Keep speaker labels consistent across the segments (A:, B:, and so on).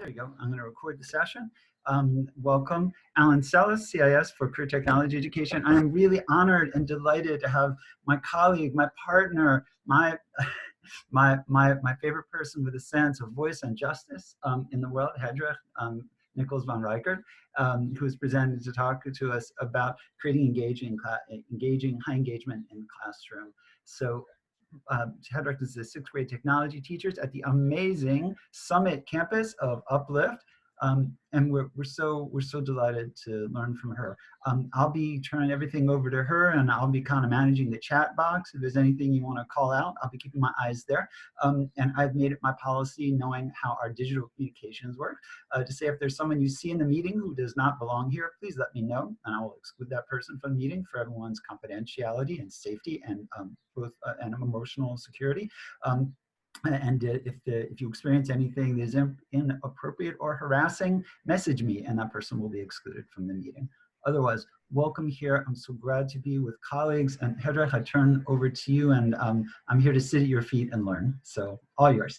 A: There you go. I'm going to record the session. Welcome, Alan Selis, CIS for Career Technology Education. I am really honored and delighted to have my colleague, my partner, my favorite person with a sense of voice and justice in the world, Hedreich Nichols von Reichert, who is presented to talk to us about creating high engagement in the classroom. So Hedreich is the 6th grade technology teachers at the amazing Summit campus of Uplift. And we're so delighted to learn from her. I'll be turning everything over to her, and I'll be kind of managing the chat box. If there's anything you want to call out, I'll be keeping my eyes there. And I've made it my policy, knowing how our digital communications work, to say if there's someone you see in the meeting who does not belong here, please let me know, and I will exclude that person from the meeting for everyone's confidentiality and safety and and emotional security. And if you experience anything that is inappropriate or harassing, message me, and that person will be excluded from the meeting. Otherwise, welcome here. I'm so glad to be with colleagues. And Hedreich, I turn over to you, and I'm here to sit at your feet and learn. So all yours.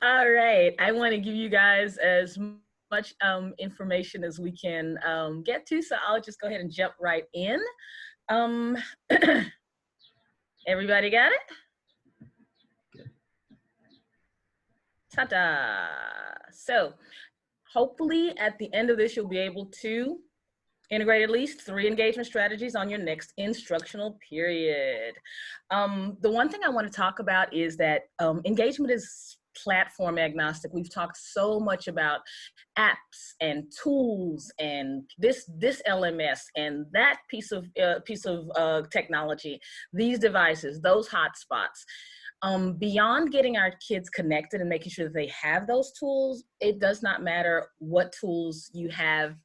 B: All right. I want to give you guys as much information as we can get to, so I'll just go ahead and jump right in. Everybody got it? Ta-da! So hopefully at the end of this, you'll be able to integrate at least 3 engagement strategies on your next instructional period. The one thing I want to talk about is that engagement is platform agnostic. We've talked so much about apps and tools and this LMS and that piece of technology, these devices, those hotspots. Beyond getting our kids connected and making sure that they have those tools, it does not matter what tools you have.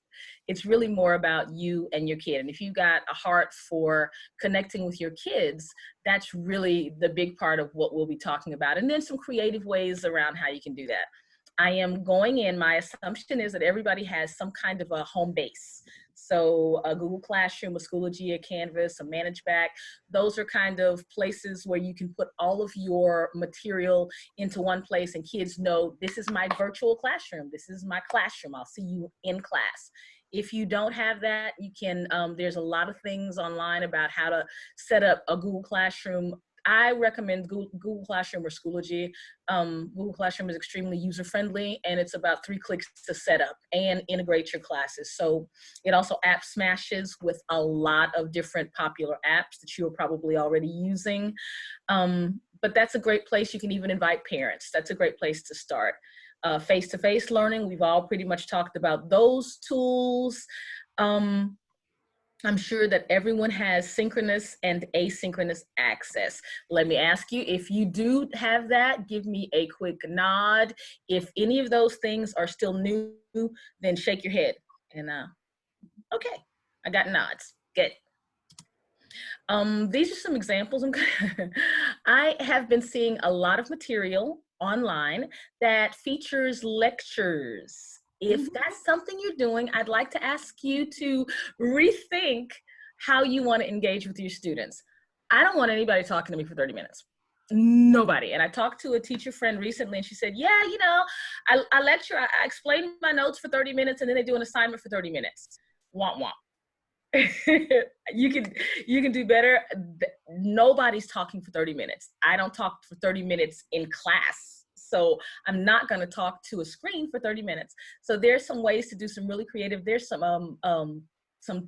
B: It's really more about you and your kid. And if you got a heart for connecting with your kids, that's really the big part of what we'll be talking about. And then some creative ways around how you can do that. I am going in, my assumption is that everybody has some kind of a home base. So a Google Classroom, a Schoology, a Canvas, a ManageBack, those are kind of places where you can put all of your material into one place and kids know this is my virtual classroom. This is my classroom. I'll see you in class. If you don't have that, you can, there's a lot of things online about how to set up a Google Classroom. I recommend Google Classroom or Schoology. Google Classroom is extremely user-friendly, and it's about 3 clicks to set up and integrate your classes. So it also app smashes with a lot of different popular apps that you are probably already using. But that's a great place. You can even invite parents. That's a great place to start. Face-to-face learning, we've all pretty much talked about those tools. I'm sure that everyone has synchronous and asynchronous access. Let me ask you, if you do have that, give me a quick nod. If any of those things are still new, then shake your head. And okay, I got nods. Good. These are some examples. I have been seeing a lot of material online that features lectures. If that's something you're doing, I'd like to ask you to rethink how you want to engage with your students. I don't want anybody talking to me for 30 minutes. Nobody. And I talked to a teacher friend recently, and she said, yeah, you know, I lecture, I explain my notes for 30 minutes, and then they do an assignment for 30 minutes. Womp womp. You can do better. Nobody's talking for 30 minutes. I don't talk for 30 minutes in class. So I'm not going to talk to a screen for 30 minutes. So there's some ways to do some really creative. There's some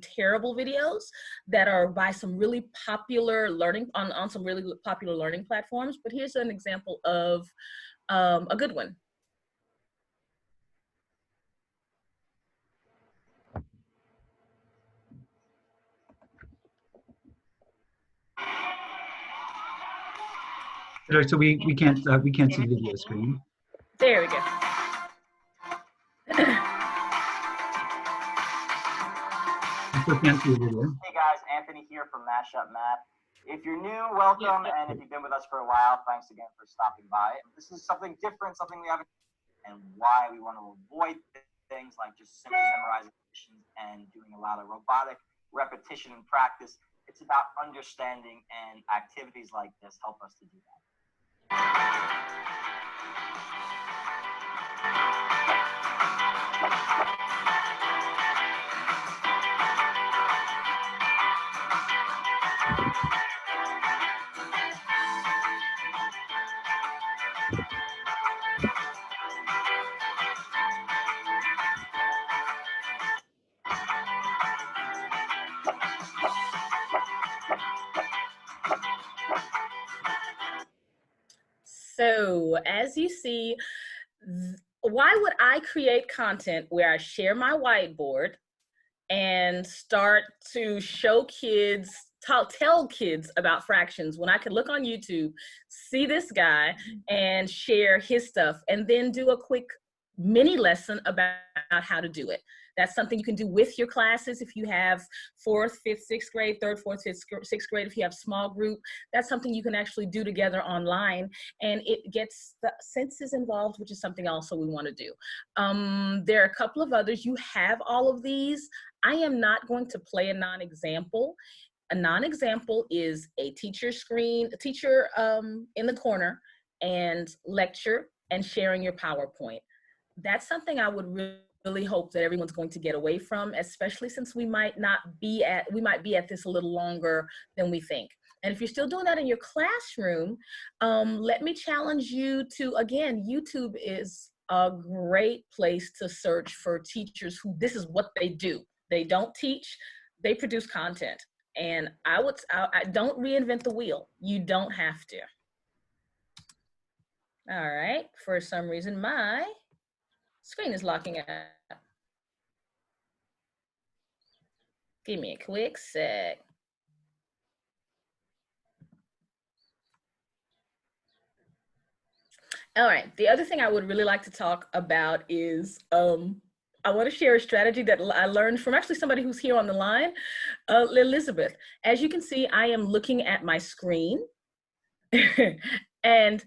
B: terrible videos that are by some really popular learning on some really popular learning platforms. But here's an example of a good one.
A: So we can't see the video screen.
B: There we go.
C: Hey guys, Anthony here from Mashup Math. If you're new, welcome, and if you've been with us for a while, thanks again for stopping by. This is something different, something we haven't, and why we want to avoid things like just simply memorizing questions and doing a lot of robotic repetition and practice. It's about understanding, and activities like this help us to do that.
B: So as you see, why would I create content where I share my whiteboard and start to show kids, tell kids about fractions when I could look on YouTube, see this guy and share his stuff, and then do a quick mini lesson about how to do it? That's something you can do with your classes if you have 4th, 5th, 6th grade, 3rd, 4th, 5th, 6th grade. If you have small group, that's something you can actually do together online, and it gets the senses involved, which is something also we want to do. There are a couple of others. You have all of these. I am not going to play a non-example. A non-example is a teacher screen, a teacher in the corner, and lecture and sharing your PowerPoint. That's something I would really hope that everyone's going to get away from, especially since we might be at this a little longer than we think. And if you're still doing that in your classroom, let me challenge you to, again, YouTube is a great place to search for teachers who this is what they do. They don't teach, they produce content. And I don't reinvent the wheel. You don't have to. All right, for some reason, my screen is locking up. Give me a quick sec. All right, the other thing I would really like to talk about is, I want to share a strategy that I learned from actually somebody who's here on the line, Elizabeth. As you can see, I am looking at my screen and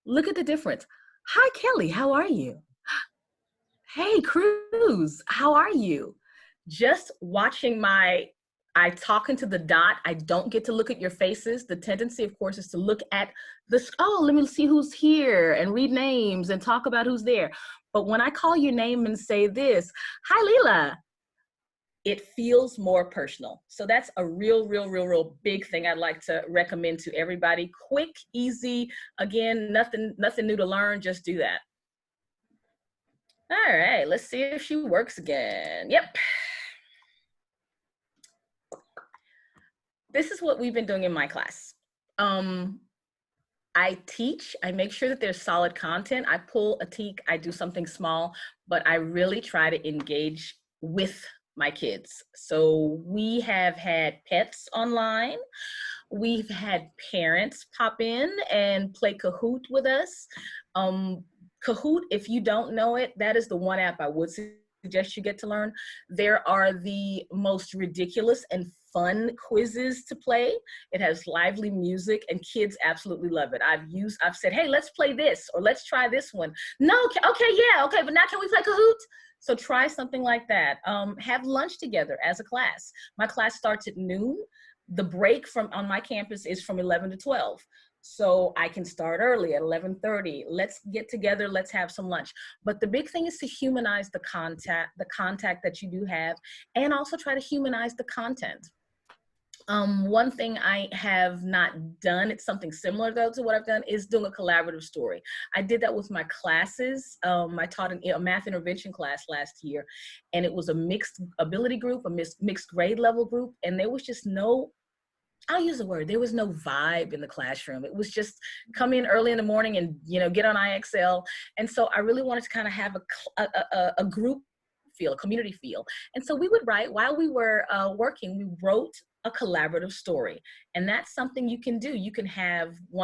B: look at the difference. Hi, Kelly, how are you? Hey, Cruz, how are you? Just watching I talk into the dot. I don't get to look at your faces. The tendency, of course, is to look at oh, let me see who's here and read names and talk about who's there. But when I call your name and say this, hi, Leela, it feels more personal. So that's a real big thing I'd like to recommend to everybody. Quick, easy, again, nothing new to learn, just do that. All right, let's see if she works again. Yep. This is what we've been doing in my class. I teach, I make sure that there's solid content. I pull a teak, I do something small, but I really try to engage with my kids. So we have had pets online. We've had parents pop in and play Kahoot with us. Kahoot, if you don't know it, that is the one app I would suggest you get to learn. There are the most ridiculous and fun quizzes to play. It has lively music and kids absolutely love it. I've said, hey, let's play this, or let's try this one. No, okay, yeah, okay, but now can we play Kahoot? So try something like that. Have lunch together as a class. My class starts at noon. The break on my campus is from 11 to 12. So I can start early at 11:30. Let's get together, let's have some lunch. But the big thing is to humanize the contact that you do have, and also try to humanize the content. One thing I have not done, it's something similar though to what I've done, is doing a collaborative story. I did that with my classes. I taught a math intervention class last year, and it was a mixed ability group, a mixed grade level group, and there was just I'll use the word, there was no vibe in the classroom. It was just come in early in the morning and, get on IXL. And so I really wanted to kind of have a group feel, a community feel. And so we would write, while we were working, we wrote a collaborative story. And that's something you can do. You can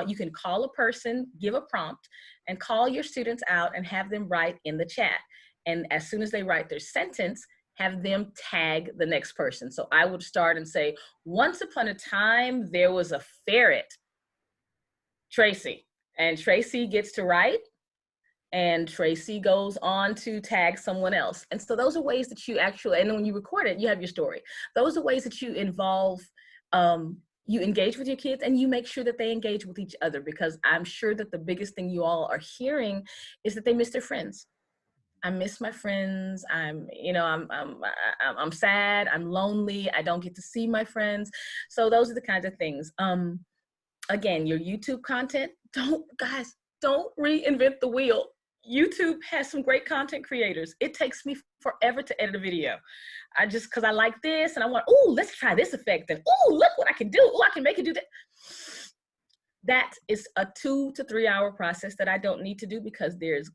B: you can call a person, give a prompt, and call your students out and have them write in the chat. And as soon as they write their sentence, have them tag the next person. So I would start and say, once upon a time, there was a ferret, Tracy. And Tracy gets to write, and Tracy goes on to tag someone else. And so those are ways that you actually, and when you record it, you have your story. Those are ways that you involve, you engage with your kids, and you make sure that they engage with each other, because I'm sure that the biggest thing you all are hearing is that they miss their friends. I miss my friends. I'm sad. I'm lonely. I don't get to see my friends. So those are the kinds of things. Again, your YouTube content, don't reinvent the wheel. YouTube has some great content creators. It takes me forever to edit a video. Cause I like this and I want, let's try this effect. And look what I can do. I can make it do that. That is a 2 to 3 hour process that I don't need to do because there's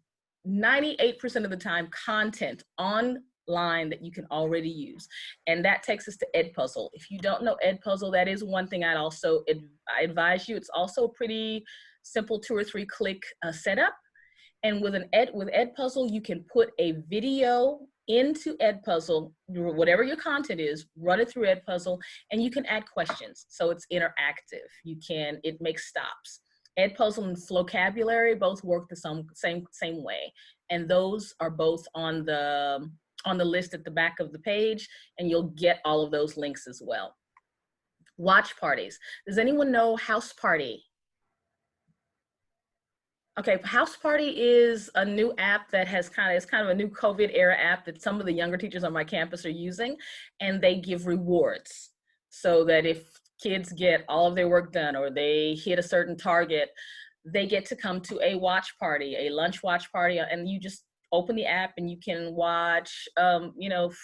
B: 98% of the time content online that you can already use. And that takes us to Edpuzzle. If you don't know Edpuzzle, that is one thing I'd also I advise you. It's also a pretty simple 2 or 3 click setup. And with Edpuzzle, you can put a video into Edpuzzle, whatever your content is, run it through Edpuzzle, and you can add questions. So it's interactive. It makes stops. Edpuzzle and Flocabulary both work the same way. And those are both on the list at the back of the page, and you'll get all of those links as well. Watch parties. Does anyone know House Party? Okay, House Party is a new app that it's kind of a new COVID era app that some of the younger teachers on my campus are using, and they give rewards so that if kids get all of their work done or they hit a certain target, they get to come to a watch party, a lunch watch party, and you just open the app and you can watch,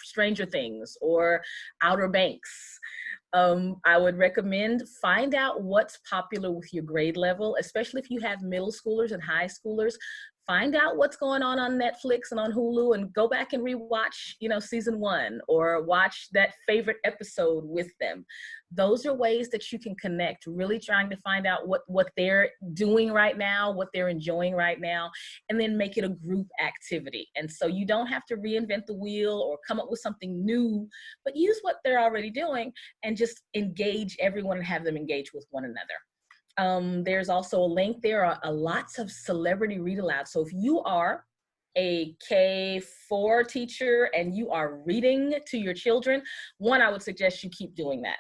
B: Stranger Things or Outer Banks. I would recommend find out what's popular with your grade level, especially if you have middle schoolers and high schoolers. Find out what's going on Netflix and on Hulu and go back and rewatch, season 1 or watch that favorite episode with them. Those are ways that you can connect, really trying to find out what they're doing right now, what they're enjoying right now, and then make it a group activity. And so you don't have to reinvent the wheel or come up with something new, but use what they're already doing and just engage everyone and have them engage with one another. There's also a link. There are lots of celebrity read aloud. So if you are a K-4 teacher and you are reading to your children, one, I would suggest you keep doing that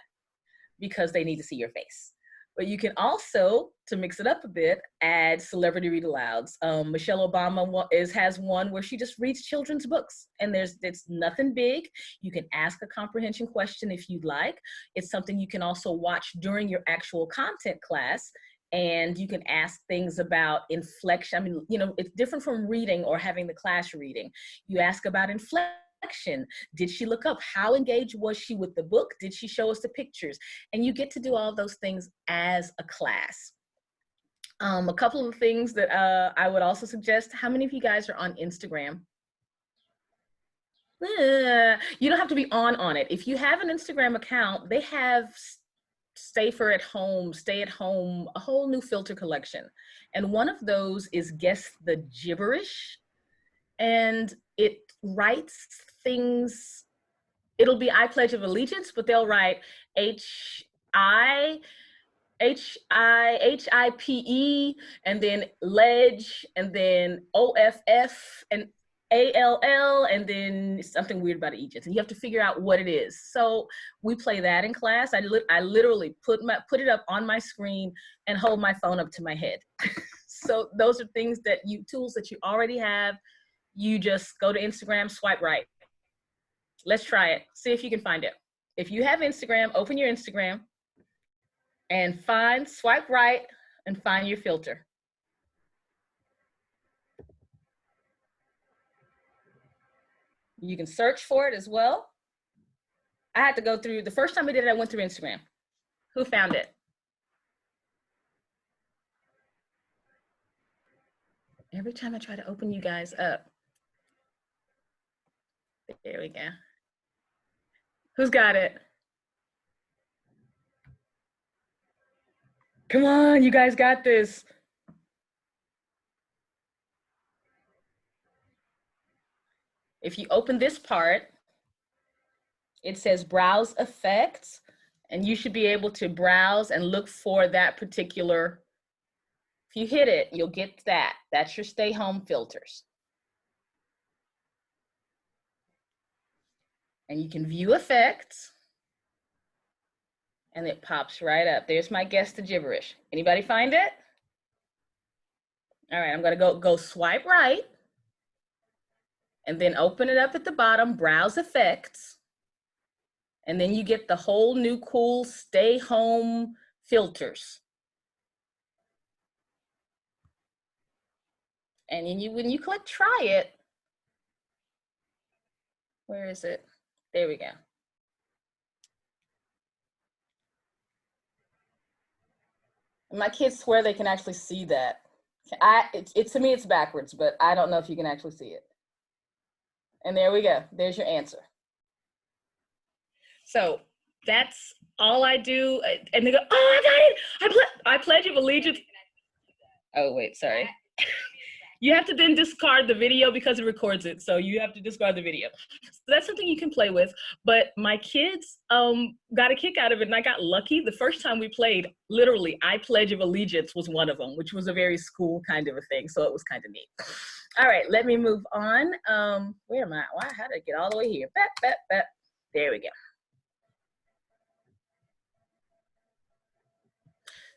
B: because they need to see your face. But you can also, to mix it up a bit, add celebrity read alouds. Michelle Obama has one where she just reads children's books, and it's nothing big. You can ask a comprehension question if you'd like. It's something you can also watch during your actual content class, and you can ask things about inflection. I mean, it's different from reading or having the class reading. You ask about inflection. Did she look up? How engaged was she with the book? Did she show us the pictures? And you get to do all those things as a class. A couple of things that I would also suggest. How many of you guys are on Instagram? You don't have to be on it. If you have an Instagram account, they have stay at home, a whole new filter collection. And one of those is Guess the Gibberish. And it writes things, it'll be I Pledge of Allegiance, but they'll write HIPE, and then ledge, and then OFF, and ALL, and then something weird about Egypt, and you have to figure out what it is. So we play that in class. I literally put it up on my screen and hold my phone up to my head. So those are tools that you already have. You just go to Instagram, swipe right. Let's try it. See if you can find it. If you have Instagram, open your Instagram and swipe right and find your filter. You can search for it as well. I had to go through, the first time I did it, I went through Instagram. Who found it? Every time I try to open you guys up. There we go. Who's got it? Come on, you guys got this. If you open this part, it says browse effects, and you should be able to browse and look for that particular. If you hit it, you'll get that. That's your stay home filters. And you can view effects, and it pops right up. There's my Guess the Gibberish. Anybody find it? All right, I'm gonna go swipe right, and then open it up at the bottom, browse effects, and then you get the whole new cool stay home filters. And when you click try it, where is it? There we go. My kids swear they can actually see that. To me, it's backwards, but I don't know if you can actually see it. And there we go. There's your answer. So that's all I do. And they go, oh, I got it. I pledge of allegiance. Oh, wait, sorry. You have to then discard the video because it records it. So you have to discard the video. So that's something you can play with. But my kids got a kick out of it, and I got lucky. The first time we played, literally, I Pledge of Allegiance was one of them, which was a very school kind of a thing. So it was kind of neat. All right, let me move on. Where am I? How did I get all the way here? There we go.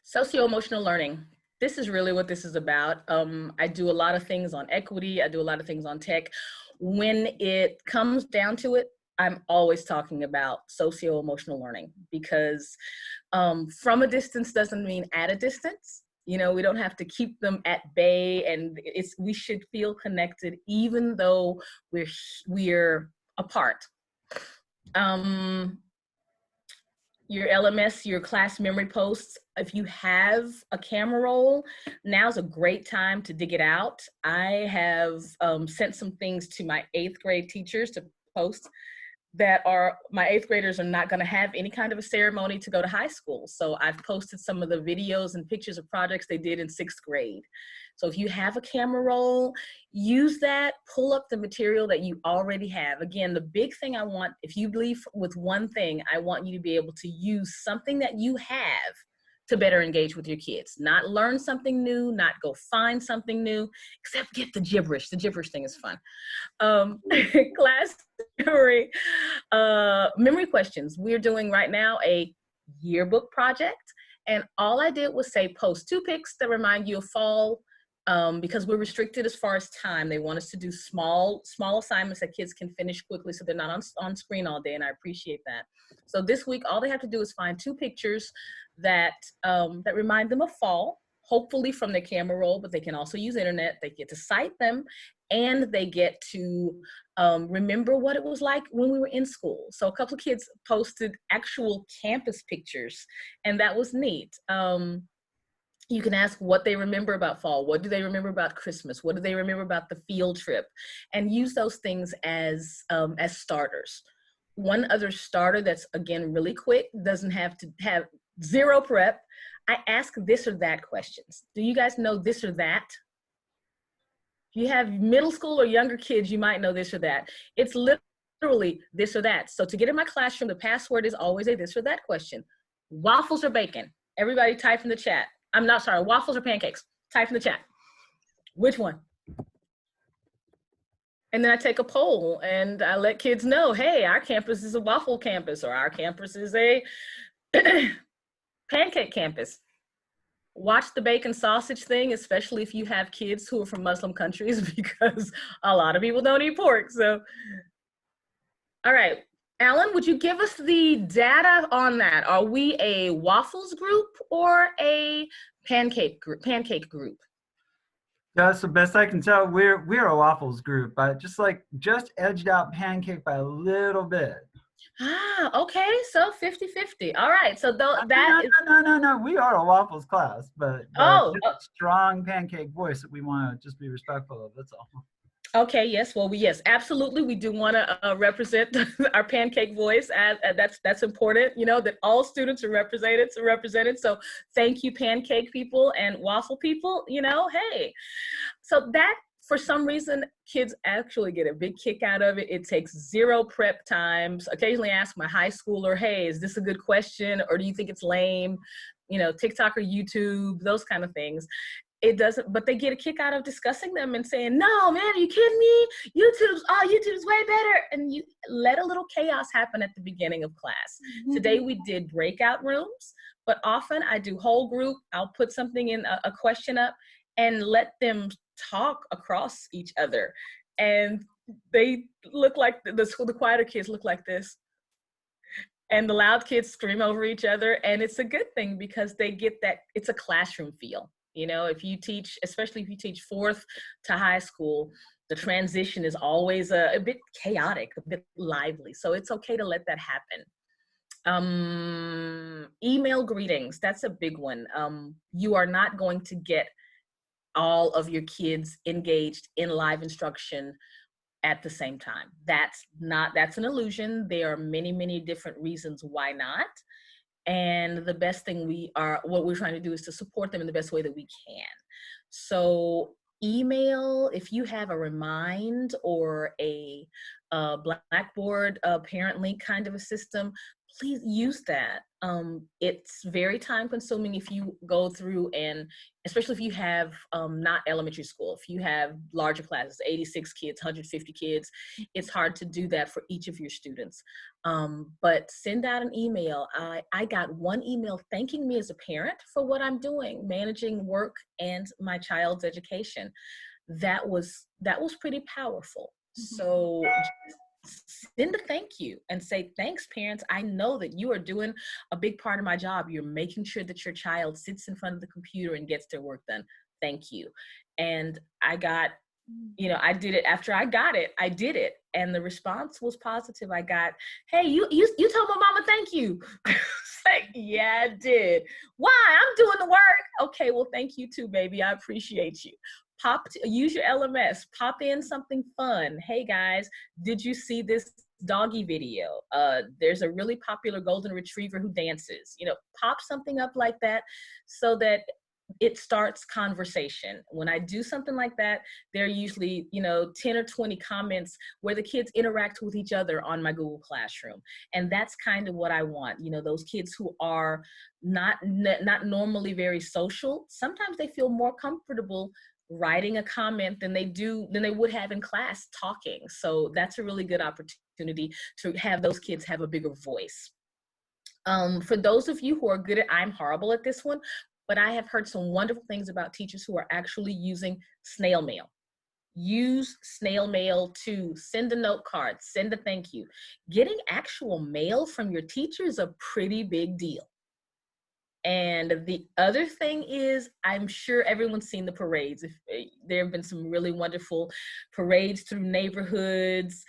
B: Socio-emotional learning. This is really what this is about. I do a lot of things on equity. I do a lot of things on tech. When it comes down to it, I'm always talking about socio-emotional learning, because from a distance doesn't mean at a distance. You know, we don't have to keep them at bay, and we should feel connected even though we're apart. Your LMS, your class memory posts, if you have a camera roll, now's a great time to dig it out. I have sent some things to my 8th grade teachers to post that my 8th graders are not going to have any kind of a ceremony to go to high school. So I've posted some of the videos and pictures of projects they did in 6th grade. So if you have a camera roll, use that, pull up the material that you already have. Again, the big thing I want, if you leave with one thing, I want you to be able to use something that you have to better engage with your kids. Not learn something new, not go find something new, except get the gibberish. The gibberish thing is fun. Class memory questions. We're doing right now a yearbook project, and all I did was say post 2 pics that remind you of fall, because we're restricted as far as time. They want us to do small assignments that kids can finish quickly so they're not on screen all day, and I appreciate that. So this week, all they have to do is find 2 pictures that remind them of fall, hopefully from their camera roll, but they can also use internet. They get to cite them, and they get to remember what it was like when we were in school. So a couple of kids posted actual campus pictures, and that was neat. You can ask what they remember about fall. What do they remember about Christmas? What do they remember about the field trip? And use those things as starters. One other starter that's, again, really quick, doesn't have to have zero prep. I ask this or that questions. Do you guys know this or that? If you have middle school or younger kids, you might know this or that. It's literally this or that. So to get in my classroom, the password is always a this or that question. Waffles or bacon? Everybody type in the chat. I'm not sorry, waffles or pancakes? Type in the chat. Which one? And then I take a poll and I let kids know, hey, our campus is a waffle campus, or our campus is a pancake campus. Watch the bacon sausage thing, especially if you have kids who are from Muslim countries, because a lot of people don't eat pork. So, all right. Alan, would you give us the data on that? Are we a waffles group or a pancake group?
A: Yeah, so best I can tell, we're a waffles group, but just edged out pancake by a little bit.
B: Ah, okay, so 50-50. All right, so
A: No, we are a waffles class, but a strong pancake voice that we want to just be respectful of, that's all.
B: Okay, yes, well, yes, absolutely. We do want to represent our pancake voice. That's important, you know, that all students are represented. So thank you, pancake people and waffle people, you know, hey. So that, for some reason, kids actually get a big kick out of it. It takes zero prep times. Occasionally ask my high schooler, hey, is this a good question? Or do you think it's lame? You know, TikTok or YouTube, those kind of things. It doesn't, but they get a kick out of discussing them and saying, no, man, are you kidding me? YouTube's way better. And you let a little chaos happen at the beginning of class. Mm-hmm. Today we did breakout rooms, but often I do whole group. I'll put something in a question up and let them talk across each other. And they look like, the quieter kids look like this. And the loud kids scream over each other. And it's a good thing because they get that, it's a classroom feel. You know, if you teach, especially if you teach 4th to high school, the transition is always a bit chaotic, a bit lively. So it's okay to let that happen. Email greetings, that's a big one. You are not going to get all of your kids engaged in live instruction at the same time. That's an illusion. There are many, many different reasons why not. And the best thing what we're trying to do is to support them in the best way that we can. So email, if you have a Remind or a Blackboard parent link kind of a system, please use that. It's very time consuming if you go through, and especially if you have not elementary school, if you have larger classes, 86 kids, 150 kids, it's hard to do that for each of your students. But send out an email. I got one email thanking me as a parent for what I'm doing, managing work and my child's education. That was pretty powerful. So send a thank you and say, thanks parents, I know that you are doing a big part of my job. You're making sure that your child sits in front of the computer and gets their work done. Thank you. And I got, I did it after I got it. I did it. And the response was positive. I got, hey, you told my mama thank you. Like, yeah, I did. Why? I'm doing the work. Okay, well, thank you too, baby. I appreciate you. Use your LMS, pop in something fun. Hey guys, did you see this doggy video? There's a really popular golden retriever who dances. Pop something up like that so that it starts conversation. When I do something like that, there are usually, 10 or 20 comments where the kids interact with each other on my Google Classroom. And that's kind of what I want. Those kids who are not normally very social, sometimes they feel more comfortable writing a comment than they would have in class talking. So that's a really good opportunity to have those kids have a bigger voice. For those of you who are good I'm horrible at this one, but I have heard some wonderful things about teachers who are actually using snail mail. Use snail mail to send a note card, send a thank you. Getting actual mail from your teacher is a pretty big deal. And the other thing is, I'm sure everyone's seen the parades. There have been some really wonderful parades through neighborhoods.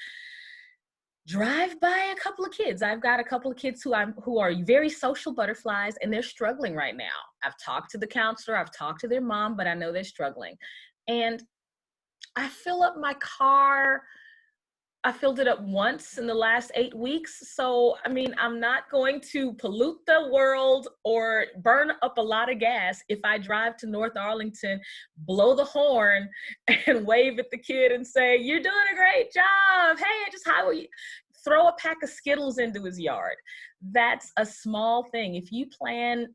B: Drive by a couple of kids. I've got a couple of kids who are very social butterflies, and they're struggling right now. I've talked to the counselor, I've talked to their mom, but I know they're struggling. And I fill up my car. I filled it up once in the last 8 weeks. So, I'm not going to pollute the world or burn up a lot of gas if I drive to North Arlington, blow the horn and wave at the kid and say, you're doing a great job. Hey, how are you? Throw a pack of Skittles into his yard. That's a small thing. If you plan,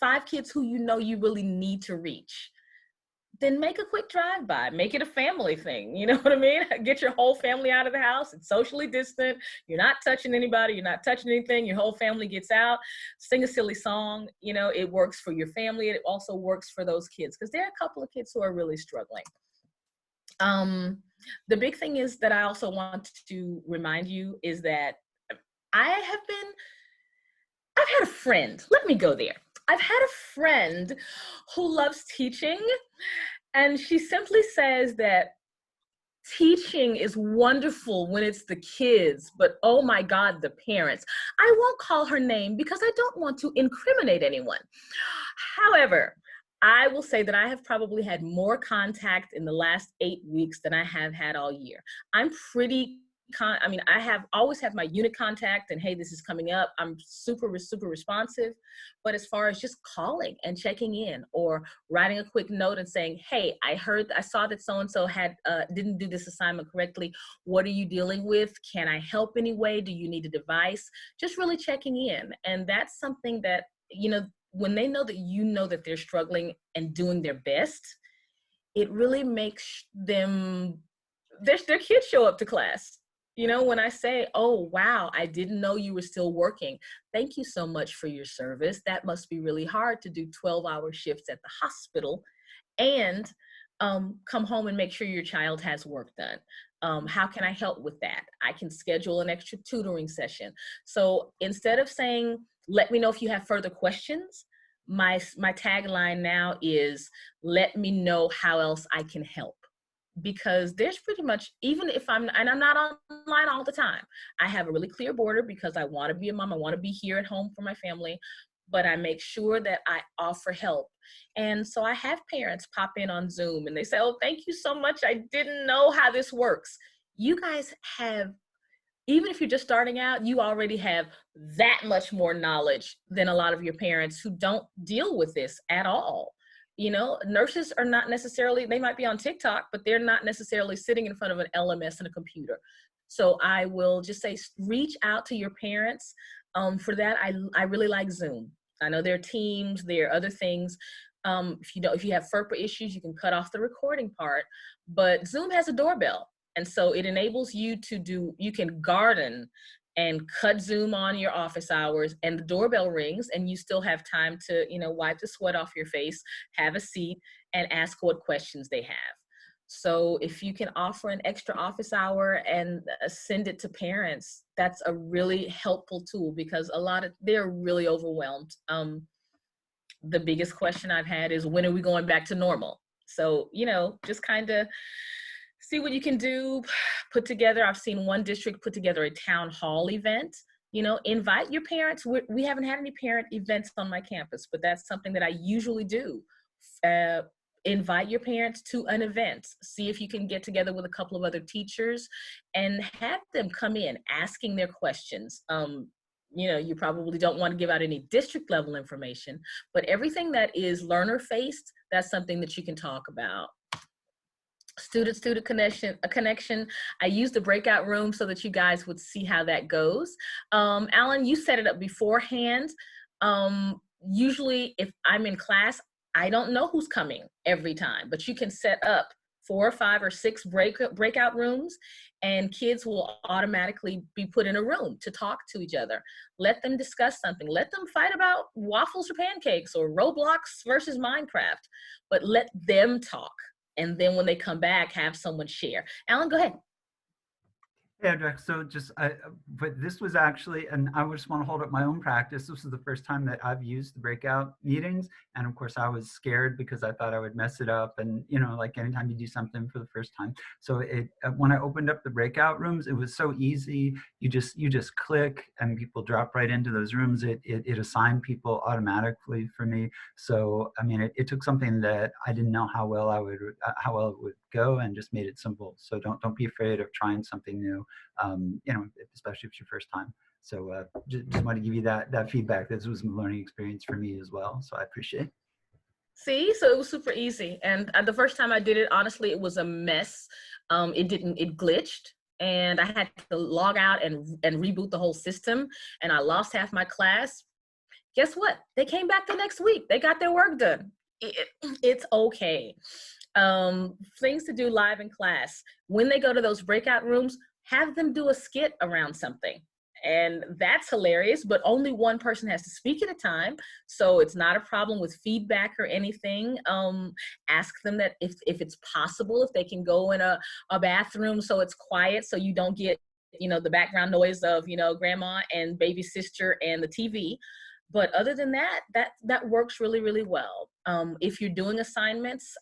B: 5 kids who you really need to reach, then make a quick drive-by. Make it a family thing. You know what I mean? Get your whole family out of the house. It's socially distant. You're not touching anybody. You're not touching anything. Your whole family gets out. Sing a silly song. It works for your family. It also works for those kids because there are a couple of kids who are really struggling. The big thing is that I also want to remind you is that I've had a friend. Let me go there. I've had a friend who loves teaching, and she simply says that teaching is wonderful when it's the kids, but oh my God, the parents. I won't call her name because I don't want to incriminate anyone. However, I will say that I have probably had more contact in the last 8 weeks than I have had all year. I'm pretty I always have my unit contact and hey, this is coming up. I'm super, super responsive. But as far as just calling and checking in or writing a quick note and saying, hey, I saw that so-and-so didn't do this assignment correctly. What are you dealing with? Can I help anyway? Do you need a device? Just really checking in. And that's something that, when they know that they're struggling and doing their best, it really makes their kids show up to class. When I say, oh, wow, I didn't know you were still working. Thank you so much for your service. That must be really hard to do 12-hour shifts at the hospital and come home and make sure your child has work done. How can I help with that? I can schedule an extra tutoring session. So instead of saying, let me know if you have further questions, my tagline now is, let me know how else I can help. because there's pretty much, even if I'm not online all the time, I have a really clear border because I want to be a mom. I want to be here at home for my family, but I make sure that I offer help. And so I have parents pop in on Zoom and they say, oh, thank you so much. I didn't know how this works. You guys have, even if you're just starting out, you already have that much more knowledge than a lot of your parents who don't deal with this at all. You know, nurses are not necessarily, they might be on TikTok, but they're not necessarily sitting in front of an LMS and a computer. So I will just say, reach out to your parents. For that, I really like Zoom. I know there are Teams, there are other things. If you have FERPA issues, you can cut off the recording part, but Zoom has a doorbell. And so it enables you to you can garden and cut Zoom on your office hours, and the doorbell rings and you still have time to, you know, wipe the sweat off your face, have a seat, and ask what questions they have. So if you can offer an extra office hour and send it to parents, that's a really helpful tool, because they're really overwhelmed. The biggest question I've had is, when are we going back to normal? So, you know, just kind of see what you can do. Put together, I've seen one district put together a town hall event. You know, invite your parents. We haven't had any parent events on my campus, but that's something that I usually do. Invite your parents to an event. See if you can get together with a couple of other teachers and have them come in asking their questions. You know, you probably don't want to give out any district level information, but everything that is learner faced, that's something that you can talk about. Student-student connection. I used the breakout room so that you guys would see how that goes. Alan, you set it up beforehand. Usually if I'm in class, I don't know who's coming every time, but you can set up 4 or 5 or 6 breakout rooms, and kids will automatically be put in a room to talk to each other. Let them discuss something. Let them fight about waffles or pancakes or Roblox versus Minecraft, but let them talk. And then when they come back, have someone share. Alan, go ahead.
A: Yeah, Hedreich, so but this was actually, and I just want to hold up my own practice. This was the first time that I've used the breakout meetings. And of course I was scared because I thought I would mess it up. And, you know, like anytime you do something for the first time. So when I opened up the breakout rooms, it was so easy. You just click and people drop right into those rooms. It assigned people automatically for me. So, I mean, it took something that I didn't know how well it would go, and just made it simple. So don't be afraid of trying something new. You know, especially if it's your first time. So just want to give you that feedback. This was a learning experience for me as well. So I appreciate it.
B: See, so it was super easy. And the first time I did it, honestly, it was a mess. It glitched, and I had to log out and reboot the whole system, and I lost half my class. Guess what? They came back the next week. They got their work done. It's okay. Things to do live in class. When they go to those breakout rooms, have them do a skit around something. And that's hilarious, but only one person has to speak at a time. So it's not a problem with feedback or anything. Ask them that if it's possible, if they can go in a bathroom so it's quiet, so you don't get, you know, the background noise of, you know, grandma and baby sister and the TV. But other than that, that works really, really well. If you're doing assignments,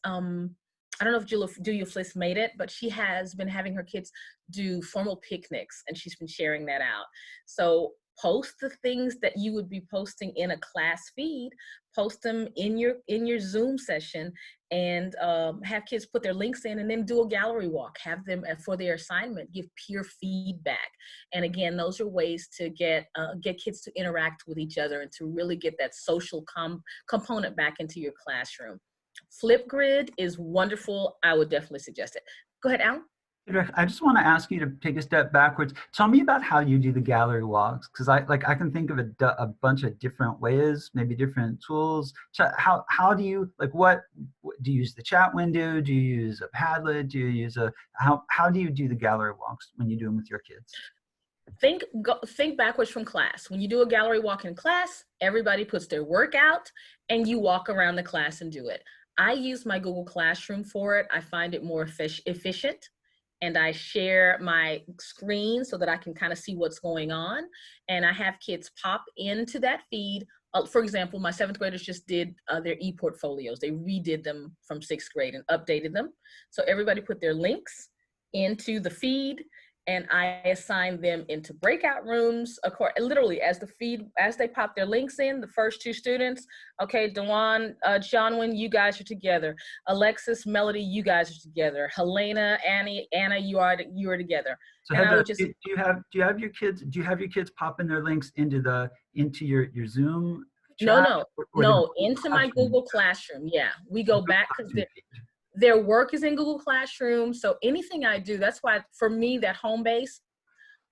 B: I don't know if Julia Fliss made it, but she has been having her kids do formal picnics, and she's been sharing that out. So post the things that you would be posting in a class feed, post them in your Zoom session, and have kids put their links in, and then do a gallery walk. Have them, for their assignment, give peer feedback. And again, those are ways to get kids to interact with each other and to really get that social component back into your classroom. Flipgrid is wonderful. I would definitely suggest it. Go ahead, Alan.
A: I just want to ask you to take a step backwards. Tell me about how you do the gallery walks, because I can think of a bunch of different ways, maybe different tools. How do you, like, what do you use? The chat window? Do you use a Padlet? Do you use how do you do the gallery walks when you do them with your kids?
B: Think backwards from class. When you do a gallery walk in class, everybody puts their work out and you walk around the class and do it. I use my Google Classroom for it. I find it more efficient, and I share my screen so that I can kind of see what's going on. And I have kids pop into that feed, for example, my 7th graders just did their e-portfolios. They redid them from 6th grade and updated them. So everybody put their links into the feed, and I assigned them into breakout rooms, literally as they pop their links in, the first 2 students, okay, Dewan, Johnwin, you guys are together. Alexis, Melody, you guys are together. Helena, Anna, you are together.
A: So
B: and
A: Hedreich, do you have your kids popping their links into your Zoom chat?
B: No, into my Google Classroom. Yeah, we go back because their work is in Google Classroom. So anything I do, that's why for me, that home base,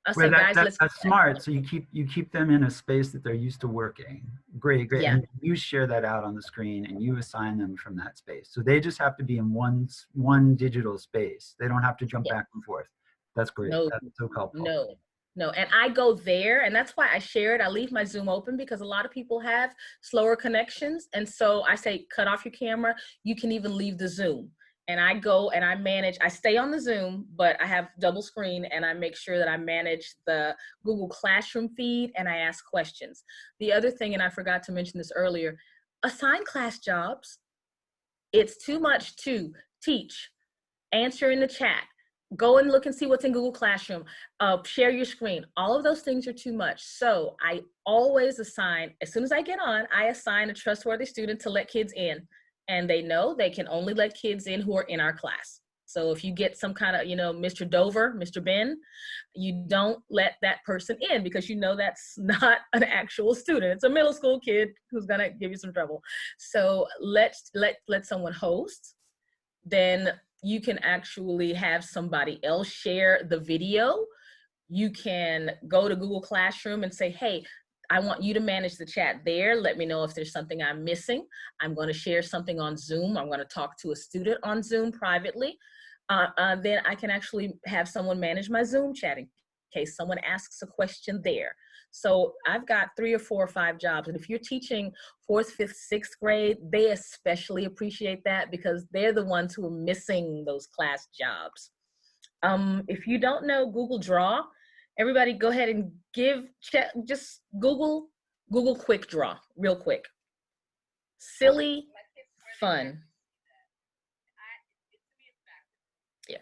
B: I say, guys,
A: that's smart. So you keep them in a space that they're used to working. Great.
B: Yeah.
A: And you share that out on the screen and you assign them from that space. So they just have to be in one digital space. They don't have to jump back and forth. That's great.
B: No,
A: that's so helpful.
B: No. And I go there, and that's why I share it. I leave my Zoom open because a lot of people have slower connections. And so I say, cut off your camera. You can even leave the Zoom. And I go and I manage, I stay on the Zoom, but I have double screen, and I make sure that I manage the Google Classroom feed and I ask questions. The other thing, and I forgot to mention this earlier, assign class jobs. It's too much to teach, answer in the chat, go and look and see what's in Google Classroom, share your screen. All of those things are too much. So I always assign, as soon as I get on, I assign a trustworthy student to let kids in. And they know they can only let kids in who are in our class. So if you get some kind of, Mr. Dover, Mr. Ben, you don't let that person in because you know that's not an actual student. It's a middle school kid who's gonna give you some trouble. So let someone host. Then you can actually have somebody else share the video. You can go to Google Classroom and say, hey, I want you to manage the chat there. Let me know if there's something I'm missing. I'm going to share something on Zoom. I'm going to talk to a student on Zoom privately. Then I can actually have someone manage my Zoom chat in case someone asks a question there. So I've got 3 or 4 or 5 jobs. And if you're teaching 4th, 5th, 6th grade, they especially appreciate that because they're the ones who are missing those class jobs. If you don't know Google Draw, everybody go ahead and just Google Quick Draw real quick. Silly, fun. Yeah.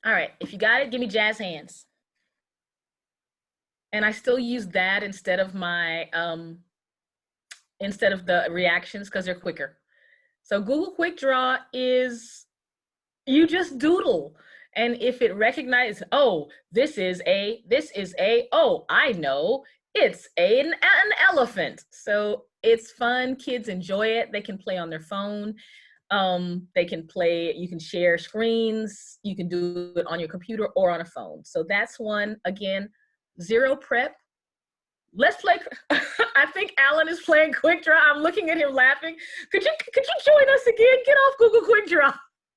B: All right, if you got it, give me jazz hands. And I still use that instead of my, instead of the reactions because they're quicker. So Google Quick Draw is, you just doodle. And if it recognizes, oh, this is a, oh, I know, it's an elephant. So it's fun, kids enjoy it. They can play on their phone. They can play, you can share screens, you can do it on your computer or on a phone. So that's one, again, 0 prep. Let's play, I think Alan is playing Quick Draw. I'm looking at him laughing. Could you join us again? Get off Google Quick Draw.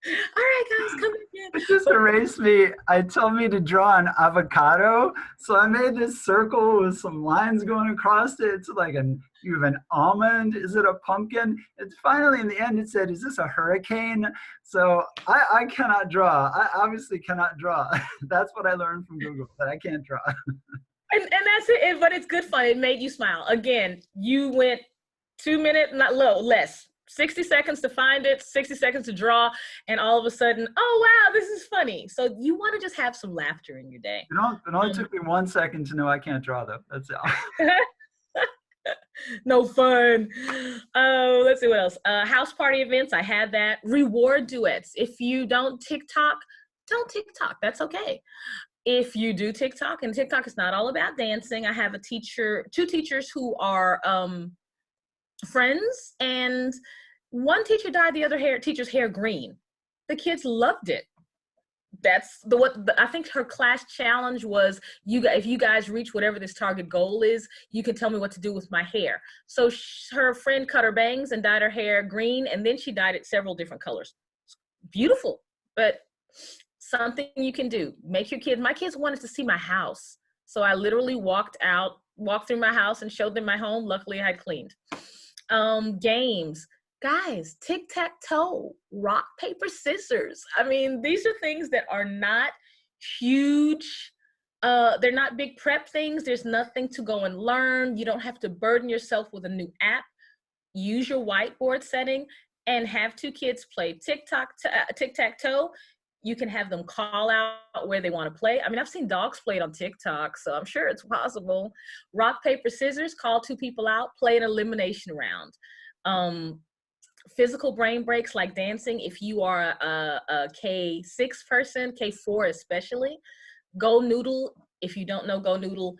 B: All right, guys, come again.
A: It just erased me. It told me to draw an avocado, so I made this circle with some lines going across it. It's like you have an almond. Is it a pumpkin? It's finally in the end. It said, "Is this a hurricane?" So I cannot draw. I obviously cannot draw. That's what I learned from Google, that I can't draw.
B: And that's it. But it's good fun. It made you smile. Again, you went 2 minutes, not less. 60 seconds to find it, 60 seconds to draw, and all of a sudden, oh, wow, this is funny. So you want to just have some laughter in your day.
A: It only took me 1 second to know I can't draw, though. That's all.
B: No fun. Oh, let's see what else. House party events, I had that. Reward duets. If you don't TikTok, don't TikTok. That's okay. If you do TikTok, and TikTok is not all about dancing, I have 2 teachers who are friends, and one teacher dyed the other teacher's hair green. The kids loved it. That's I think her class challenge was, if you guys reach whatever this target goal is, you can tell me what to do with my hair. So her friend cut her bangs and dyed her hair green, and then she dyed it several different colors. Beautiful, but something you can do. Make your kids, my kids wanted to see my house. So I literally walked through my house and showed them my home. Luckily I had cleaned. Games, guys, tic-tac-toe, rock, paper, scissors. I mean, these are things that are not huge They're not big prep things. There's nothing to go and learn. You don't have to burden yourself with a new app. Use your whiteboard setting and have 2 kids play tic-tac-toe. You can have them call out where they want to play. I mean, I've seen dogs play it on TikTok, so I'm sure it's possible. Rock, paper, scissors, call 2 people out, play an elimination round. Physical brain breaks like dancing. If you are a K6 person, K4 especially, Go Noodle. If you don't know Go Noodle,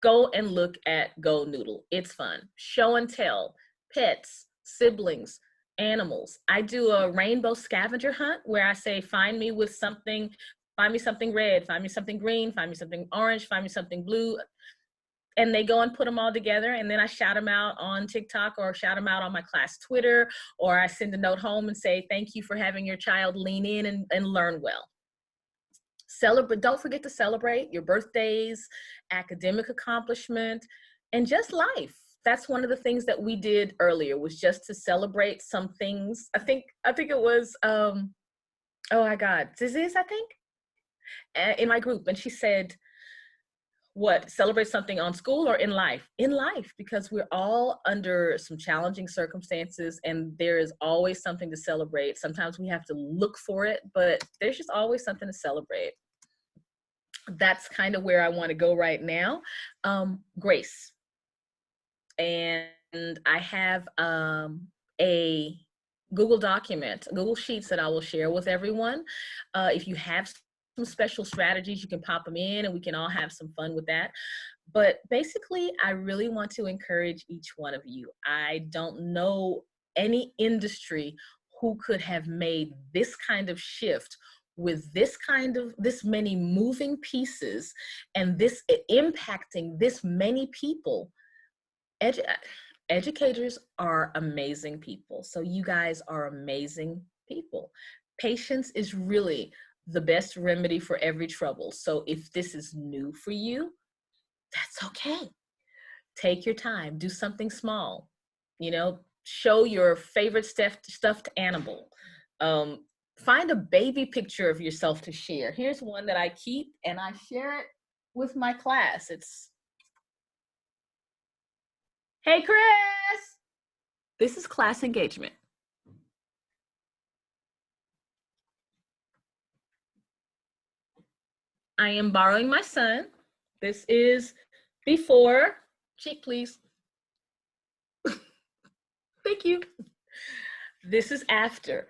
B: go and look at Go Noodle. It's fun. Show and tell, pets, siblings, animals. I do a rainbow scavenger hunt where I say, find me something red, find me something green, find me something orange, find me something blue. And they go and put them all together, and then I shout them out on TikTok or shout them out on my class Twitter, or I send a note home and say, thank you for having your child lean in and learn well. Celebrate, don't forget to celebrate your birthdays, academic accomplishment, and just life. That's one of the things that we did earlier, was just to celebrate some things. I think it was, oh my God, Ziz, I think, in my group. And she said, what, celebrate something on school or in life? In life, because we're all under some challenging circumstances and there is always something to celebrate. Sometimes we have to look for it, but there's just always something to celebrate. That's kind of where I want to go right now. Grace. And I have a Google document, Google Sheets that I will share with everyone. If you have some special strategies, you can pop them in and we can all have some fun with that. But basically, I really want to encourage each one of you. I don't know any industry who could have made this kind of shift with this many moving pieces and this impacting this many people. Educators are amazing people. So you guys are amazing people. Patience is really the best remedy for every trouble. So if this is new for you, that's okay. Take your time, do something small, show your favorite stuffed animal. Find a baby picture of yourself to share. Here's one that I keep and I share it with my class. It's, hey, Chris. This is class engagement. I am borrowing my son. This is before. Cheek, please. Thank you. This is after.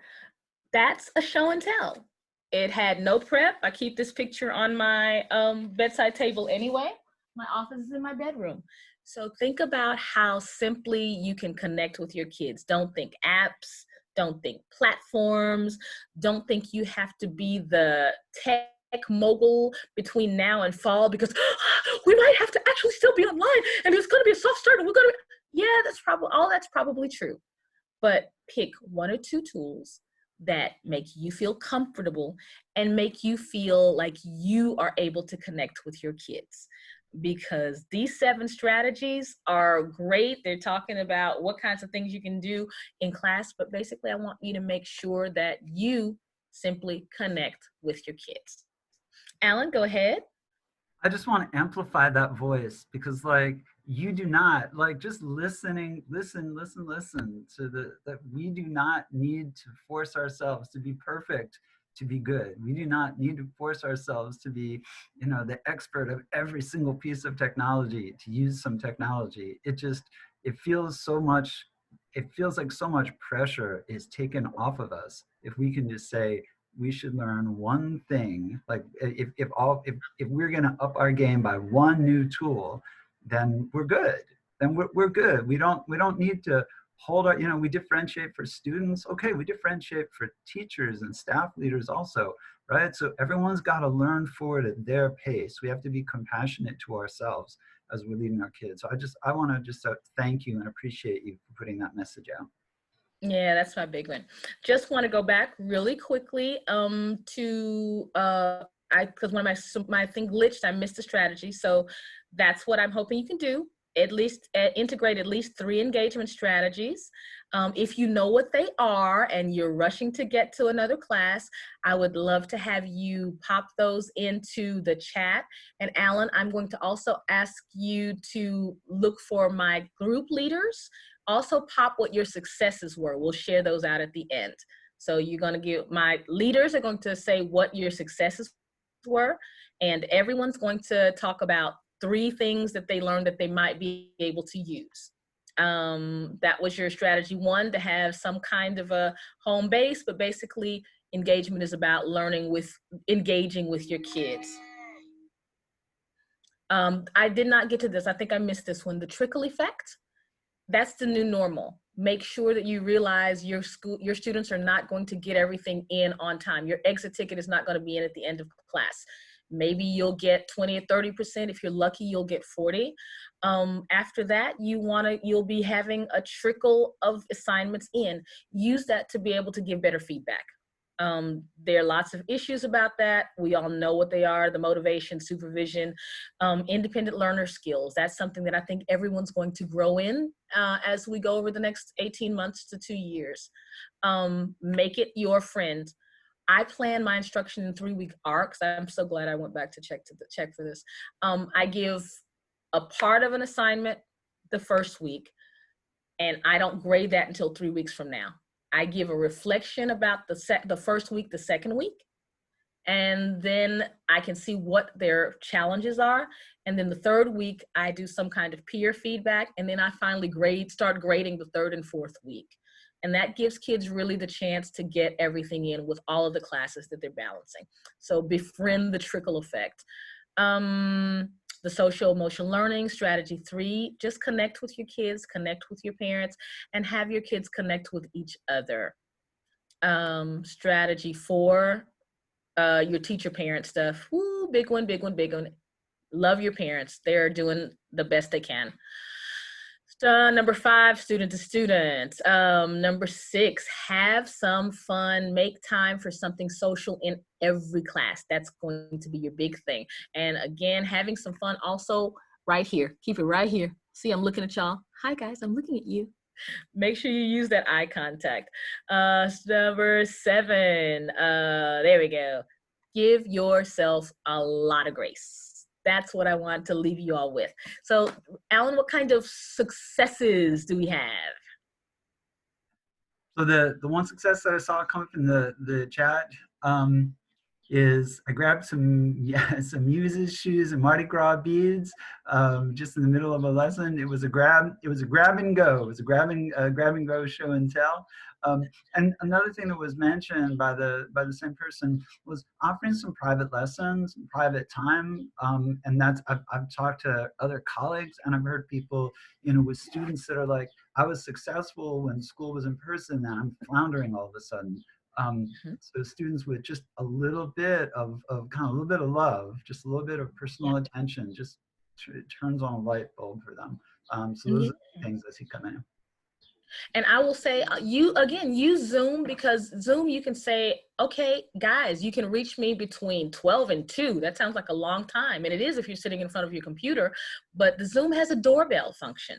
B: That's a show and tell. It had no prep. I keep this picture on my bedside table anyway. My office is in my bedroom. So think about how simply you can connect with your kids. Don't think apps. Don't think platforms. Don't think you have to be the tech mogul between now and fall, because we might have to actually still be online and it's going to be a soft start and we're going to, that's probably true. But pick 1 or 2 tools that make you feel comfortable and make you feel like you are able to connect with your kids. Because these 7 strategies are great. They're talking about what kinds of things you can do in class, but basically I want you to make sure that you simply connect with your kids. Alan, go ahead.
A: I just want to amplify that voice, because you do not, just listen to that we do not need to force ourselves to be perfect, to be good. We do not need to force ourselves to be, the expert of every single piece of technology, to use some technology. It feels like so much pressure is taken off of us if we can just say, we should learn one thing. Like if we're going to up our game by 1 new tool, then we're good. Then we're good. We don't need to hold our, we differentiate for students. Okay, we differentiate for teachers and staff leaders also, right? So everyone's got to learn forward at their pace. We have to be compassionate to ourselves as we're leading our kids. So I want to just thank you and appreciate you for putting that message out.
B: Yeah, that's my big one. Just want to go back really quickly to because when my thing glitched, I missed the strategy. So that's what I'm hoping you can do. integrate at least 3 engagement strategies. If you know what they are and you're rushing to get to another class, I would love to have you pop those into the chat. And Alan, I'm going to also ask you to look for my group leaders. Also pop what your successes were. We'll share those out at the end. So you're going to give, my leaders are going to say what your successes were, and everyone's going to talk about 3 things that they learned that they might be able to use. That was your strategy 1, to have some kind of a home base, but basically engagement is about engaging with your kids. I did not get to this. I think I missed this one. The trickle effect, that's the new normal. Make sure that you realize your students are not going to get everything in on time. Your exit ticket is not going to be in at the end of class. Maybe you'll get 20 or 30%. If you're lucky, you'll get 40. After that, you'll be having a trickle of assignments in. Use that to be able to give better feedback. There are lots of issues about that. We all know what they are: the motivation, supervision, independent learner skills. That's something that I think everyone's going to grow in as we go over the next 18 months to 2 years. Make it your friend. I plan my instruction in 3-week arcs. I'm so glad I went back to check for this. I give a part of an assignment the first week, and I don't grade that until 3 weeks from now. I give a reflection about the first week, the second week, and then I can see what their challenges are. And then the 3rd week, I do some kind of peer feedback, and then I finally start grading the 3rd and 4th week. And that gives kids really the chance to get everything in with all of the classes that they're balancing. So befriend the trickle effect. The social-emotional learning, strategy 3, just connect with your kids, connect with your parents, and have your kids connect with each other. Strategy 4, your teacher-parent stuff. Woo, big one, big one, big one. Love your parents. They're doing the best they can. Number 5, student to student. Number 6, have some fun. Make time for something social in every class. That's going to be your big thing. And again, having some fun also right here. Keep it right here. See, I'm looking at y'all. Hi guys, I'm looking at you. Make sure you use that eye contact. Number 7, there we go. Give yourself a lot of grace. That's what I want to leave you all with. So, Alan, what kind of successes do we have?
A: So the one success that I saw come from the chat is I grabbed some Muses shoes and Mardi Gras beads just in the middle of a lesson. It was a grab and go. It was a grab and go show and tell. And another thing that was mentioned by the same person was offering some private lessons, private time. And that's I've talked to other colleagues, and I've heard people, with students that are like, I was successful when school was in person, and I'm floundering all of a sudden. So students with just a little bit of kind of a little bit of love, just a little bit of personal attention, just turns on a light bulb for them. So those are the things I see coming in.
B: And I will say, use Zoom, because Zoom, you can say, okay, guys, you can reach me between 12 and 2. That sounds like a long time. And it is if you're sitting in front of your computer, but the Zoom has a doorbell function.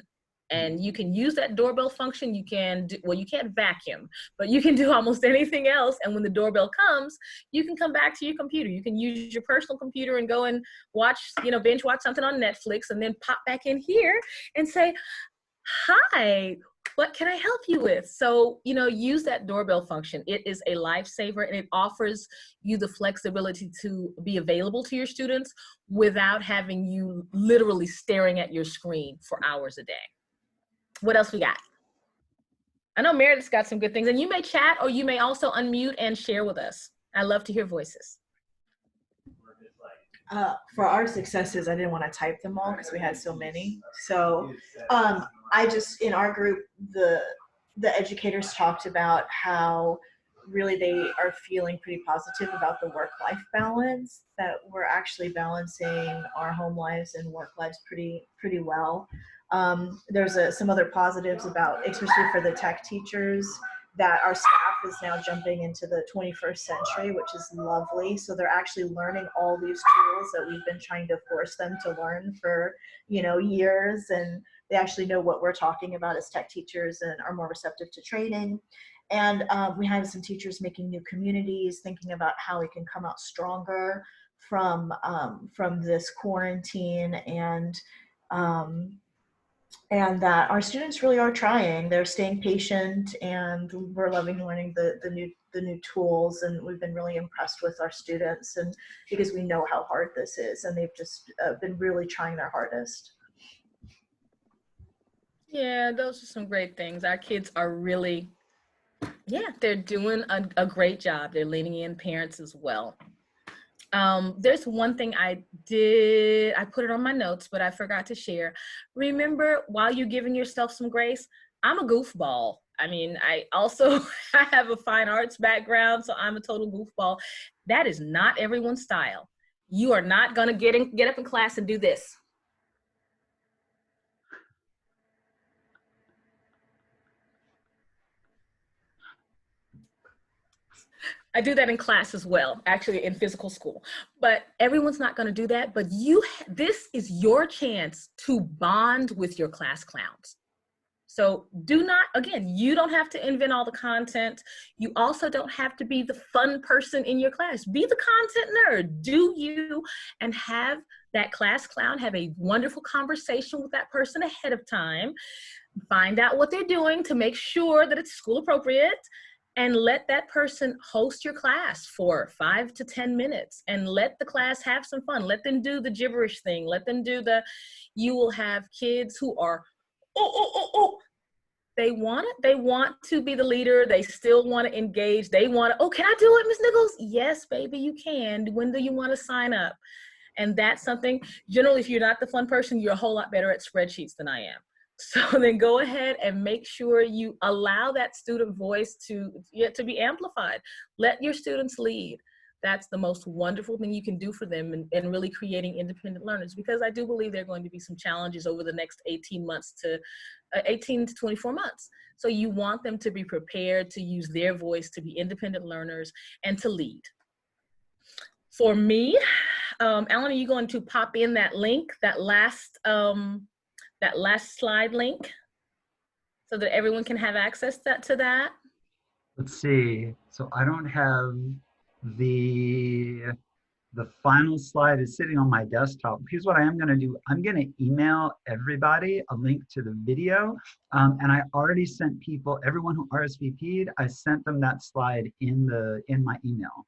B: And you can use that doorbell function. You can do, well, you can't vacuum, but you can do almost anything else. And when the doorbell comes, you can come back to your computer. You can use your personal computer and go and watch, binge watch something on Netflix, and then pop back in here and say, hi, what can I help you with? So, use that doorbell function. It is a lifesaver, and it offers you the flexibility to be available to your students without having you literally staring at your screen for hours a day. What else we got? I know Meredith's got some good things, and you may chat, or you may also unmute and share with us. I love to hear voices.
D: For our successes, I didn't want to type them all because we had so many. So in our group, the educators talked about how really they are feeling pretty positive about the work-life balance, that we're actually balancing our home lives and work lives pretty well. There's some other positives about, especially for the tech teachers, that our staff is now jumping into the 21st century, which is lovely. So they're actually learning all these tools that we've been trying to force them to learn for, years. And they actually know what we're talking about as tech teachers and are more receptive to training. And we have some teachers making new communities, thinking about how we can come out stronger from this quarantine, and that our students really are trying. They're staying patient, and we're loving learning the new tools. And we've been really impressed with our students, and because we know how hard this is, and they've just been really trying their hardest.
B: Yeah, those are some great things. Our kids are really, they're doing a great job. They're leaning in, parents as well. There's one thing I put it on my notes, but I forgot to share. Remember, while you're giving yourself some grace, I'm a goofball. I mean, I have a fine arts background, so I'm a total goofball. That is not everyone's style. You are not gonna get up in class and do this. I do that in class as well, actually in physical school. But everyone's not going to do that. But this is your chance to bond with your class clowns. So you don't have to invent all the content. You also don't have to be the fun person in your class. Be the content nerd. Do you, and have that class clown have a wonderful conversation with that person ahead of time. Find out what they're doing to make sure that it's school appropriate. And let that person host your class for 5 to 10 minutes, and let the class have some fun. Let them do the gibberish thing. Let them do you will have kids who are, They want it. They want to be the leader. They still want to engage. They want to, can I do it, Ms. Nichols? Yes, baby, you can. When do you want to sign up? And that's something, generally, if you're not the fun person, you're a whole lot better at spreadsheets than I am. So then go ahead and make sure you allow that student voice to be amplified. Let your students lead. That's the most wonderful thing you can do for them in really creating independent learners, because I do believe there are going to be some challenges over the next 18 to 24 months. So you want them to be prepared to use their voice to be independent learners and to lead. For me, Alan, are you going to pop in that link, that last slide link, so that everyone can have access to that?
A: Let's see. So I don't have the final slide is sitting on my desktop. Here's what I am going to do. I'm going to email everybody a link to the video. And I already sent everyone who RSVP'd, I sent them that slide in my email.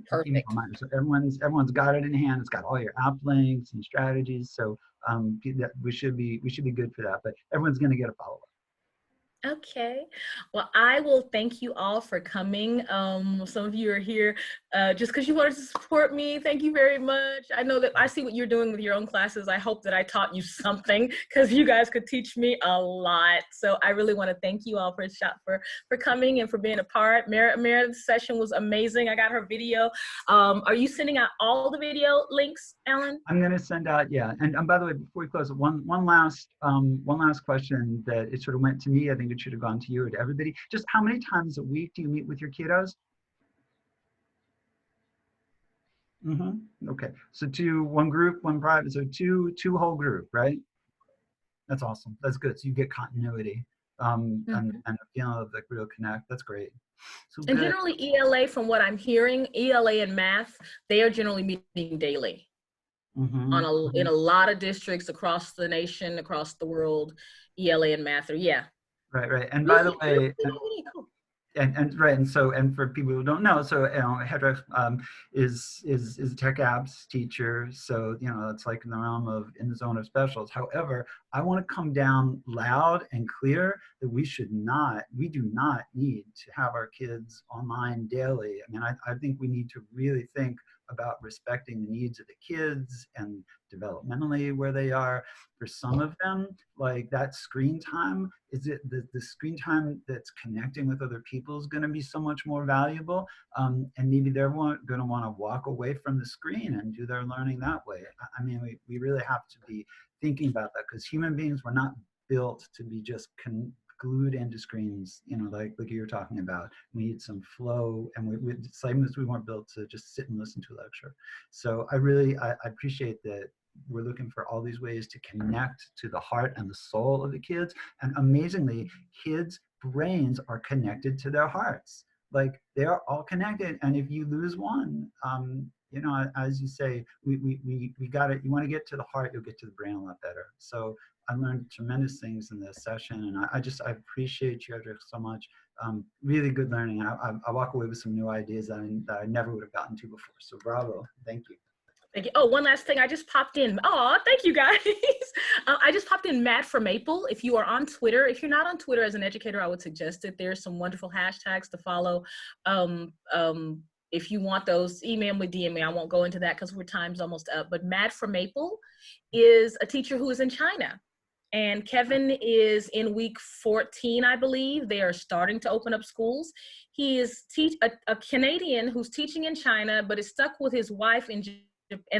B: Perfect.
A: So everyone's got it in hand. It's got all your app links and strategies. So we should be good for that. But everyone's going to get a follow-up.
B: Okay, well, I will thank you all for coming. Some of you are here just because you wanted to support me. Thank you very much. I know that I see what you're doing with your own classes. I hope that I taught you something, because you guys could teach me a lot. So I really want to thank you all for coming and for being a part. Meredith's session was amazing. I got her video. Are you sending out all the video links, Alan?
A: I'm going to send out, yeah. And by the way, before we close, one last question that it sort of went to me. I think it should have gone to you or to everybody. Just how many times a week do you meet with your kiddos? Okay, so one group, one private, so two whole group, right? That's awesome. That's good. So you get continuity and a feeling of like real connect. That's great. So
B: and generally ELA, from what I'm hearing, ELA and math, they are generally meeting daily. In a lot of districts across the nation, across the world, ELA and math are,
A: Right. And by the way, and for people who don't know, so Hedreich is a tech apps teacher, so it's like in the realm of in the zone of specials. However, I want to come down loud and clear that we do not need to have our kids online daily. I mean, I think we need to really think about respecting the needs of the kids and developmentally where they are. For some of them, like that screen time, is it the screen time that's connecting with other people is going to be so much more valuable, and maybe they're going to want to walk away from the screen and do their learning that way. I mean, we really have to be thinking about that, because human beings were not built to be just glued into screens, you know, like you were talking about. We need some flow, and same as we weren't built to just sit and listen to a lecture. So I appreciate that we're looking for all these ways to connect to the heart and the soul of the kids. And amazingly, kids' brains are connected to their hearts. Like, they are all connected. And if you lose one, you know, as you say, we got it. You want to get to the heart, you'll get to the brain a lot better. So I learned tremendous things in this session, and I appreciate you, Hedreich, so much. Really good learning. I walk away with some new ideas that I never would have gotten to before. So bravo, thank you.
B: Thank you. Oh, one last thing. I just popped in. Oh, thank you guys. I just popped in Matt for Maple. If you are on Twitter, if you're not on Twitter as an educator, I would suggest it. There's some wonderful hashtags to follow. If you want those, email me, DM me. I won't go into that because time's almost up. But Matt for Maple is a teacher who is in China. And Kevin is in week 14, I believe. They are starting to open up schools. He is a Canadian who's teaching in China, but is stuck with his wife and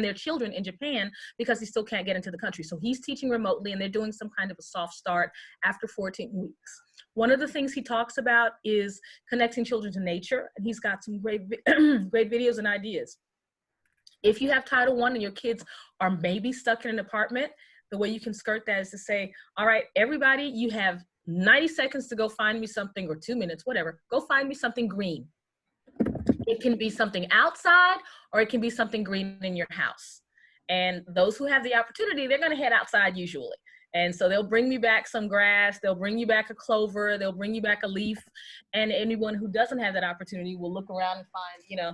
B: their children in Japan because he still can't get into the country. So he's teaching remotely, and they're doing some kind of a soft start after 14 weeks. One of the things he talks about is connecting children to nature, and he's got some great videos and ideas. If you have Title I and your kids are maybe stuck in an apartment, the way you can skirt that is to say, all right, everybody, you have 90 seconds to go find me something, or 2 minutes, whatever. Go find me something green. It can be something outside, or it can be something green in your house. And those who have the opportunity, they're going to head outside usually. And so they'll bring me back some grass, they'll bring you back a clover, they'll bring you back a leaf. And anyone who doesn't have that opportunity will look around and find, you know,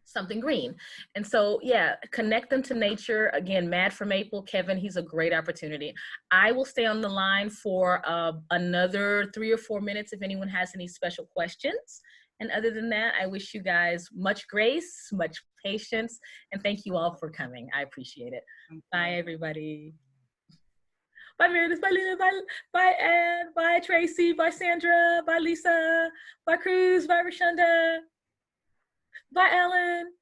B: something green. And so, yeah, connect them to nature. Again, Mad for Maple, Kevin, he's a great opportunity. I will stay on the line for another 3 or 4 minutes if anyone has any special questions. And other than that, I wish you guys much grace, much patience, and thank you all for coming. I appreciate it. Bye, everybody. Bye, Meredith. Bye, Lena. Bye, Anne. Bye, Tracy. Bye, Sandra. Bye, Lisa. Bye, Cruz. Bye, Rashonda. Bye, Ellen.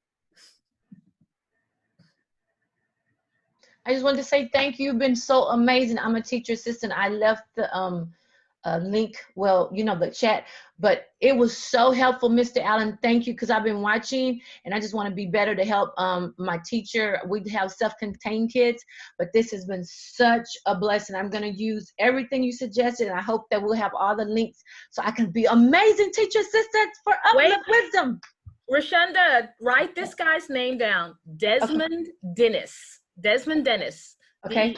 E: I just wanted to say thank you. You've been so amazing. I'm a teacher assistant. I left the link, well, you know, the chat, but it was so helpful, Mr. Allen. Thank you, because I've been watching, and I just want to be better to help my teacher. We have self-contained kids, but this has been such a blessing. I'm going to use everything you suggested, and I hope that we'll have all the links so I can be amazing teacher assistants for Uplift Wisdom.
B: Rashonda, write this guy's name down. Desmond Dennis. Desmond Dennis.
E: Okay.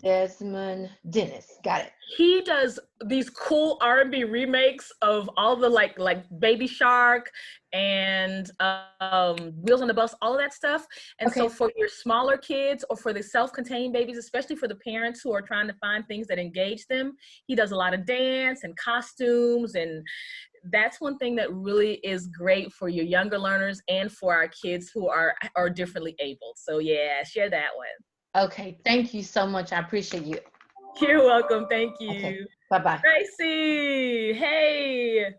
E: Desmond Dennis. Got it.
B: He does these cool R&B remakes of all the like Baby Shark and Wheels on the Bus, all of that stuff. And
E: okay.
B: So for your smaller kids or for the self-contained babies, especially for the parents who are trying to find things that engage them, he does a lot of dance and costumes, and that's one thing that really is great for your younger learners and for our kids who are differently able. So yeah, share that one.
E: Okay, thank you so much. I appreciate you.
B: You're welcome. Thank you.
E: Okay. Bye-bye.
B: Tracy, hey.